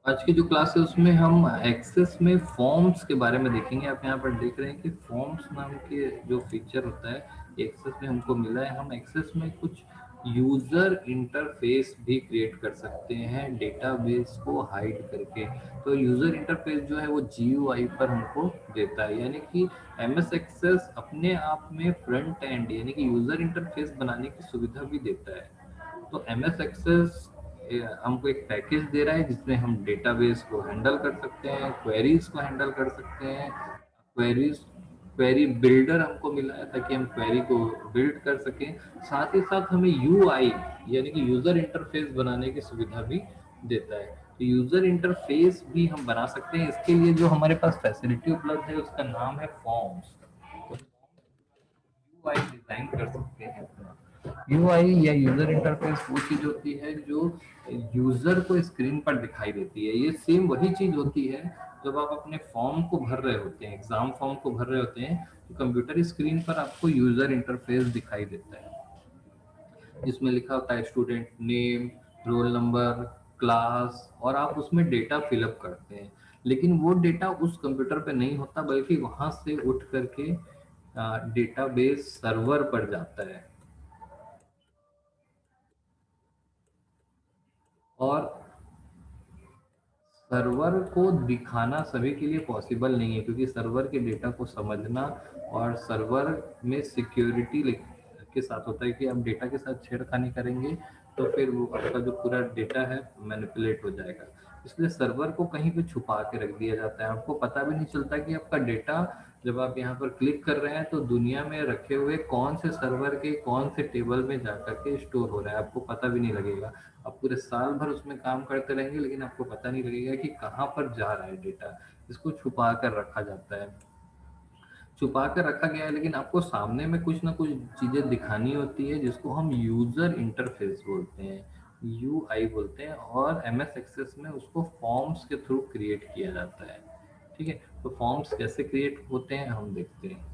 आज की जो क्लास है उसमें हम एक्सेस में फॉर्म्स के बारे में देखेंगे। आप यहाँ पर देख रहे हैं कि फॉर्म्स नाम के जो फीचर होता है एक्सेस में हमको मिला है। हम एक्सेस में कुछ यूजर इंटरफेस भी क्रिएट कर सकते हैं डेटाबेस को हाइड करके। तो यूजर इंटरफेस जो है वो जीयूआई पर हमको देता है, यानी कि एमएस एक्सेस अपने आप में फ्रंट एंड यानी कि यूजर इंटरफेस बनाने की सुविधा भी देता है। तो एम एस एक्सेस हमको एक पैकेज दे रहा है जिसमें हम डेटाबेस को हैंडल कर सकते हैं, क्वेरीज को हैंडल कर सकते हैं। क्वेरीज क्वेरी बिल्डर हमको मिला है ताकि हम क्वेरी को बिल्ड कर सकें। साथ ही साथ हमें यूआई यानी कि यूजर इंटरफेस बनाने की सुविधा भी देता है। तो यूजर इंटरफेस भी हम बना सकते हैं। इसके लिए जो हमारे पास फैसिलिटी उपलब्ध है उसका नाम है फॉर्म्स। यूआई डिजाइन कर सकते हैं अपना। यूआई या यूजर इंटरफेस वो चीज होती है जो यूजर को स्क्रीन पर दिखाई देती है। ये सेम वही चीज होती है जब आप अपने फॉर्म को भर रहे होते हैं, एग्जाम फॉर्म को भर रहे होते हैं, तो कंप्यूटर स्क्रीन पर आपको यूजर इंटरफेस दिखाई देता है जिसमें लिखा होता है student name, roll number, class, और आप उसमें डेटा फिलअप करते हैं। लेकिन वो डेटा उस कंप्यूटर पे नहीं होता बल्कि वहां से उठ करके डेटाबेस सर्वर पर जाता है। और सर्वर को दिखाना सभी के लिए पॉसिबल नहीं है क्योंकि सर्वर के डेटा को समझना और सर्वर में सिक्योरिटी के साथ होता है कि आप डेटा के साथ छेड़खानी करेंगे तो फिर वो आपका जो पूरा डेटा है मैनिपुलेट हो जाएगा। इसलिए सर्वर को कहीं पे छुपा के रख दिया जाता है। आपको पता भी नहीं चलता कि आपका डेटा जब आप यहाँ पर क्लिक कर रहे हैं तो दुनिया में रखे हुए कौन से सर्वर के कौन से टेबल में जाकर के स्टोर हो रहा है, आपको पता भी नहीं लगेगा। आप पूरे साल भर उसमें काम करते रहेंगे लेकिन आपको पता नहीं लगेगा कि कहाँ पर जा रहा है डेटा। इसको छुपा कर रखा जाता है, छुपा कर रखा गया है, लेकिन आपको सामने में कुछ ना कुछ चीजें दिखानी होती है जिसको हम यूजर इंटरफेस बोलते हैं, यूआई बोलते हैं। और एमएस एक्सेस में उसको फॉर्म्स के थ्रू क्रिएट किया जाता है। ठीक है, तो फॉर्म्स कैसे क्रिएट होते हैं हम देखते हैं।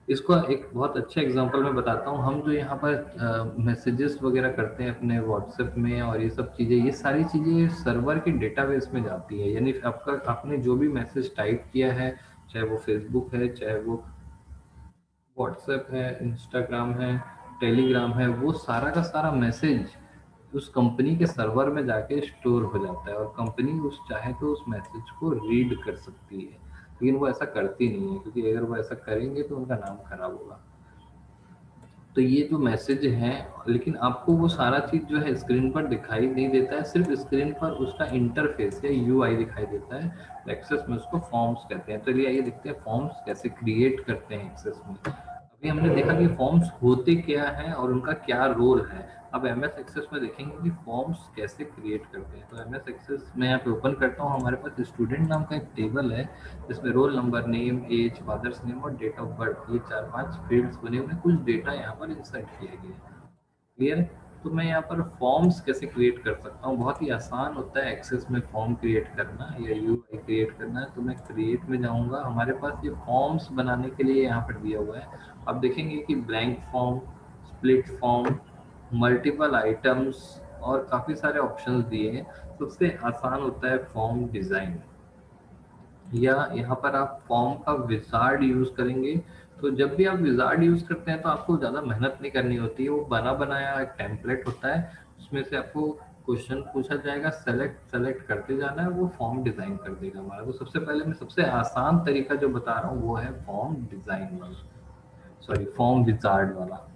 इसको एक बहुत अच्छा एग्जांपल मैं बताता हूँ। हम जो यहाँ पर मैसेजेस वगैरह करते हैं अपने व्हाट्सएप में और ये सब चीज़ें, ये सारी चीज़ें सर्वर के डेटाबेस में जाती है। यानी आपका आपने जो भी मैसेज टाइप किया है, चाहे वो फेसबुक है, चाहे वो व्हाट्सएप है, इंस्टाग्राम है, टेलीग्राम है, वो सारा का सारा मैसेज उस कंपनी के सर्वर में जाके स्टोर हो जाता है और कंपनी उस चाहे तो उस मैसेज को रीड कर सकती है। लेकिन वो ऐसा करती नहीं है क्योंकि अगर वो ऐसा करेंगे तो उनका नाम खराब होगा। तो ये जो मैसेज है, लेकिन आपको वो सारा चीज जो है स्क्रीन पर दिखाई नहीं देता है, सिर्फ स्क्रीन पर उसका इंटरफेस या यूआई दिखाई देता है। एक्सेस में उसको फॉर्म्स कहते हैं। तो चलिए आइए देखते हैं फॉर्म्स कैसे क्रिएट करते हैं एक्सेस में। अभी हमने देखा कि फॉर्म्स होते क्या हैं और उनका क्या रोल है। अब एमएस एक्सेस में देखेंगे कि फॉर्म्स कैसे क्रिएट करते हैं। तो एमएस एक्सेस में यहाँ पे ओपन करता हूँ, हमारे पास स्टूडेंट नाम का एक टेबल है जिसमें roll number, name, age, father's name और डेट ऑफ बर्थ, ये 4-5 फील्ड्स बने हुए हैं। कुछ डेटा यहाँ पर इंसर्ट किया गया है। क्लियर है? तो मैं यहाँ पर फॉर्म्स कैसे क्रिएट कर सकता हूँ, बहुत ही आसान होता है एक्सेस में फॉर्म क्रिएट करना या यूआई क्रिएट करना है। तो मैं क्रिएट में जाऊँगा, हमारे पास ये फॉर्म्स बनाने के लिए यहाँ पर दिया हुआ है। आप देखेंगे कि blank form, split form, multiple items और काफ़ी सारे ऑप्शंस दिए हैं। सबसे आसान होता है फॉर्म डिज़ाइन, या यहाँ पर आप फॉर्म का विजार्ड यूज करेंगे। तो जब भी आप विजार्ड यूज करते हैं तो आपको ज़्यादा मेहनत नहीं करनी होती है। वो बना बनाया एक टेम्पलेट होता है, उसमें से आपको क्वेश्चन पूछा जाएगा, सेलेक्ट सेलेक्ट करते जाना है, वो फॉर्म डिजाइन कर देगा हमारा। तो सबसे पहले मैं सबसे आसान तरीका जो बता रहा हूँ वो है फॉर्म डिजाइन वाला, सॉरी फॉर्म विजार्ड वाला।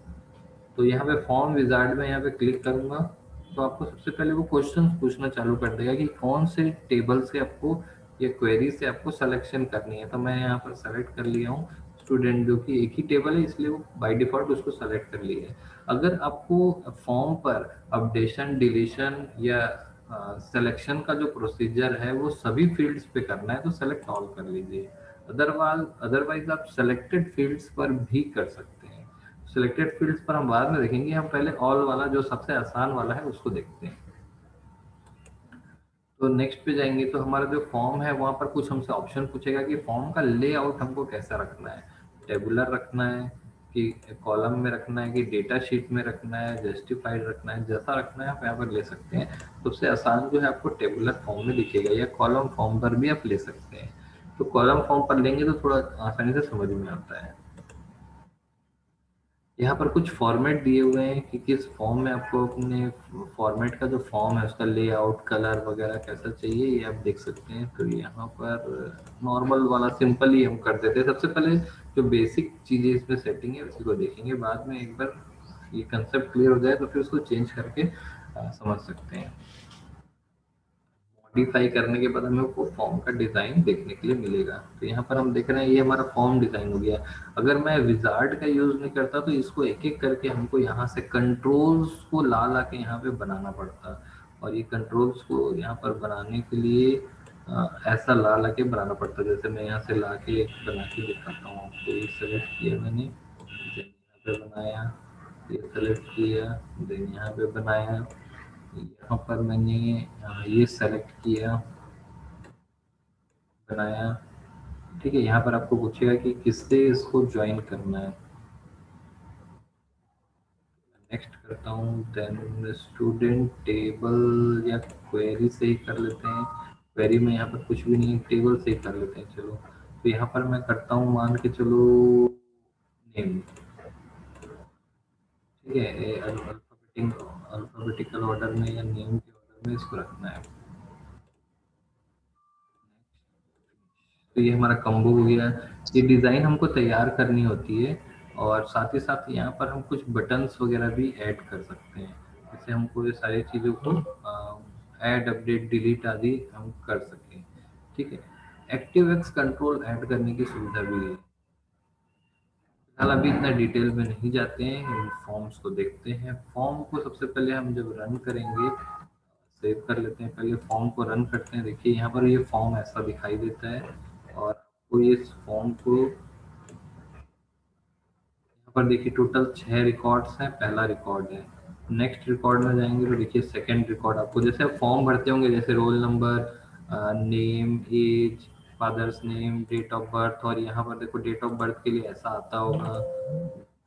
तो यहाँ पे फॉर्म विजार्ड में यहाँ पे क्लिक करूंगा तो आपको सबसे पहले वो क्वेश्चन पूछना चालू कर देगा कि कौन से टेबल से आपको या क्वेरी से आपको सिलेक्शन करनी है। तो मैं यहाँ पर सेलेक्ट कर लिया हूँ स्टूडेंट, जो कि एक ही टेबल है इसलिए वो बाय डिफॉल्ट उसको सेलेक्ट कर लिया है। अगर आपको फॉर्म पर अपडेशन, डिलीशन या सिलेक्शन का जो प्रोसीजर है वो सभी फील्ड्स पे करना है तो सेलेक्ट ऑल कर लीजिए। अदरवाइज अदरवाइज आप सेलेक्टेड फील्ड्स पर भी कर सकते हैं। सिलेक्टेड फील्ड्स पर हम बाद में देखेंगे, हम पहले ऑल वाला जो सबसे आसान वाला है उसको देखते हैं। तो नेक्स्ट पे जाएंगे तो हमारा जो फॉर्म है वहां पर कुछ हमसे ऑप्शन पूछेगा कि फॉर्म का लेआउट हमको कैसा रखना है, टेबुलर रखना है, कि कॉलम में रखना है कि डेटा शीट में रखना है, जस्टिफाइड रखना है, जैसा रखना है आप यहाँ पर ले सकते हैं। सबसे आसान जो है आपको टेबुलर फॉर्म में दिखेगा, या कॉलम फॉर्म पर भी आप ले सकते हैं। तो कॉलम फॉर्म पर लेंगे तो थोड़ा आसानी से समझ में आता है। यहाँ पर कुछ फॉर्मेट दिए हुए हैं कि किस फॉर्म में आपको अपने फॉर्मेट का जो फॉर्म है उसका लेआउट, कलर वगैरह कैसा चाहिए, ये आप देख सकते हैं। तो यहाँ पर नॉर्मल वाला सिंपल ही हम कर देते हैं। सबसे पहले जो बेसिक चीज़ें इसमें सेटिंग है उसी को देखेंगे, बाद में एक बार ये कंसेप्ट क्लियर हो जाए तो फिर उसको चेंज करके समझ सकते हैं। मॉडिफाई करने के बाद हमें वो फॉर्म का डिजाइन देखने के लिए मिलेगा। तो यहाँ पर हम देख रहे हैं ये हमारा फॉर्म डिजाइन हो गया। अगर मैं विजार्ड का यूज नहीं करता तो इसको एक एक करके हमको यहाँ से कंट्रोल्स को ला ला के यहाँ पे बनाना पड़ता, और ये कंट्रोल्स को यहाँ पर बनाने के लिए ऐसा ला ला के बनाना पड़ता। जैसे मैं यहाँ से ला के बना के दिखाता हूँ आपको। ये सेलेक्ट किया मैंने, यहाँ पे बनाया, ये सेलेक्ट किया, देन यहाँ पे बनाया, यहाँ पर मैंने ये सेलेक्ट किया, बनाया। ठीक है, यहाँ पर आपको पूछेगा कि किससे इसको ज्वाइन करना है। नेक्स्ट करता हूँ, देन स्टूडेंट टेबल या क्वेरी से ही कर लेते हैं। क्वेरी में यहाँ पर कुछ भी नहीं है, टेबल से ही कर लेते हैं। चलो, तो यहाँ पर मैं करता हूँ, मान के चलो नेम। ठीक है, अल्फाबेटिकल ऑर्डर में या नेम के ऑर्डर में इसको रखना है। तो ये हमारा कॉम्बो हो गया। ये डिज़ाइन हमको तैयार करनी होती है, और साथ ही साथ यहाँ पर हम कुछ बटन्स वगैरह भी ऐड कर सकते हैं। जैसे हमको ये सारी चीज़ों को ऐड, अपडेट, डिलीट आदि हम कर सकें। ठीक है, एक्टिव एक्स कंट्रोल ऐड करने की सुविधा भी है। फिलहाल अभी इतना डिटेल में नहीं जाते हैं, इन फॉर्म्स को देखते हैं। फॉर्म को सबसे पहले हम जब रन करेंगे, सेव कर लेते हैं, पहले फॉर्म को रन करते हैं। देखिए यहाँ पर ये फॉर्म ऐसा दिखाई देता है, और आपको इस फॉर्म को यहाँ पर देखिए टोटल 6 रिकॉर्ड्स हैं, पहला रिकॉर्ड है। नेक्स्ट रिकॉर्ड में जाएंगे तो देखिए सेकंड रिकॉर्ड, आपको जैसे आप फॉर्म भरते होंगे, जैसे roll number, name, age, father's name, date of birth, और यहाँ पर देखो डेट ऑफ बर्थ के लिए ऐसा आता होगा,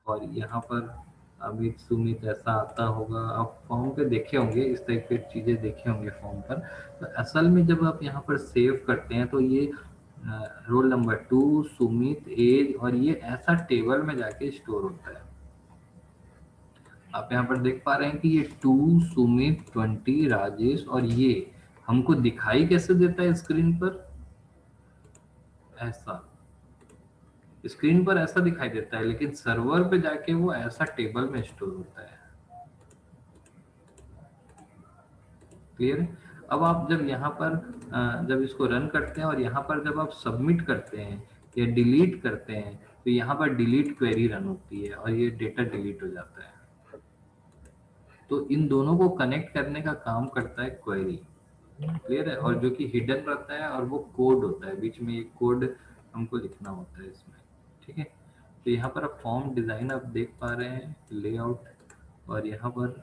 और यहाँ पर अमित सुमित ऐसा आता होगा। आप फॉर्म पे देखे होंगे, इस टाइप की चीज़ें देखे होंगे फॉर्म पर। तो असल में जब आप यहाँ पर सेव करते हैं तो ये रोल नंबर 2, सुमित, एज, और ये ऐसा टेबल में जाके स्टोर होता है। आप यहाँ पर देख पा रहे हैं कि ये 2, सुमित, 20, राजेश, और ये हमको दिखाई कैसे देता है स्क्रीन पर, ऐसा। स्क्रीन पर ऐसा दिखाई देता है, लेकिन सर्वर पे जाके वो ऐसा टेबल में स्टोर होता है। क्लियर है? अब आप जब यहाँ पर जब इसको रन करते हैं और यहाँ पर जब आप सबमिट करते हैं या डिलीट करते हैं, तो यहाँ पर डिलीट क्वेरी रन होती है और ये डेटा डिलीट हो जाता है। तो इन दोनों को कनेक्ट करने का काम करता है क्वेरी। क्लियर है? और जो कि हिडन रहता है, और वो कोड होता है, बीच में एक कोड हमको लिखना होता है इसमें। ठीक है, तो यहाँ पर आप फॉर्म डिजाइन आप देख पा रहे हैं, लेआउट, और यहाँ पर